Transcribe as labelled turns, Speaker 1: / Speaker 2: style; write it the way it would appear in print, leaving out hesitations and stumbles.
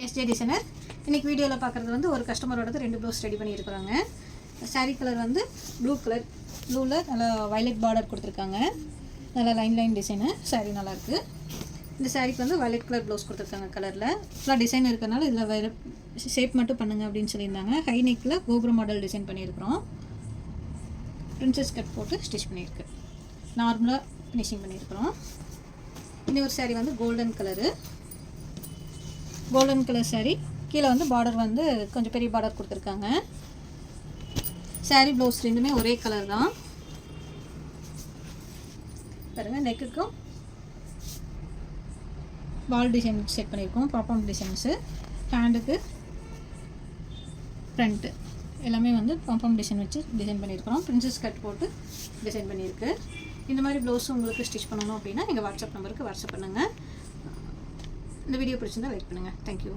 Speaker 1: SJ designer. இன்றைக்கி வீடியோவில் பார்க்குறது வந்து ஒரு கஸ்டமரோடது 2 ப்ளவுஸ் ரெடி பண்ணியிருக்கிறாங்க. சாரீ கலர் வந்து ப்ளூவில் நல்லா வயலட் பார்டர் கொடுத்துருக்காங்க. நல்லா லைன் டிசைனு. சாரீ நல்லாயிருக்கு. இந்த சாரீக்கு வந்து வயலட் கலர் ப்ளவுஸ் கொடுத்துருக்காங்க. கலரில் ஃபுல்லாக டிசைன் இருக்கிறனால இதில் வேறு ஷேப் மட்டும் பண்ணுங்கள் அப்படின்னு சொல்லியிருந்தாங்க. ஹை நெக்கில் கோபுரம் மாடல் டிசைன் பண்ணியிருக்கிறோம். பிரின்சஸ் கட் போட்டு ஸ்டிச் பண்ணியிருக்கு. நார்மலாக ஃபினிஷிங் பண்ணியிருக்கிறோம். இன்னொரு சாரீ வந்து கோல்டன் கலர் சாரீ. கீழே வந்து பார்டர் வந்து கொஞ்சம் பெரிய பார்டர் கொடுத்துருக்காங்க. சாரீ ப்ளவுஸ் ரெண்டுமே ஒரே கலர் தான். பாருங்கள், நெக்குக்கும் பால் டிசைன் செட் பண்ணியிருக்கோம். பாப்பாம் டிசைன்ஸு. ஹேண்டுக்கு ஃப்ரண்ட்டு எல்லாமே வந்து பாப்பாம் டிசைன் வச்சு டிசைன் பண்ணியிருக்கிறோம். பிரின்சஸ் கட் போட்டு டிசைன் பண்ணியிருக்கு. இந்த மாதிரி ப்ளவுஸ் உங்களுக்கு ஸ்டிச் பண்ணணும் அப்படின்னா எங்கள் வாட்ஸ்அப் நம்பருக்கு வாட்ஸ்அப் பண்ணுங்கள். இந்த வீடியோ பிடிச்சிருந்தால் லைக் பண்ணுங்கள். தேங்க்யூ.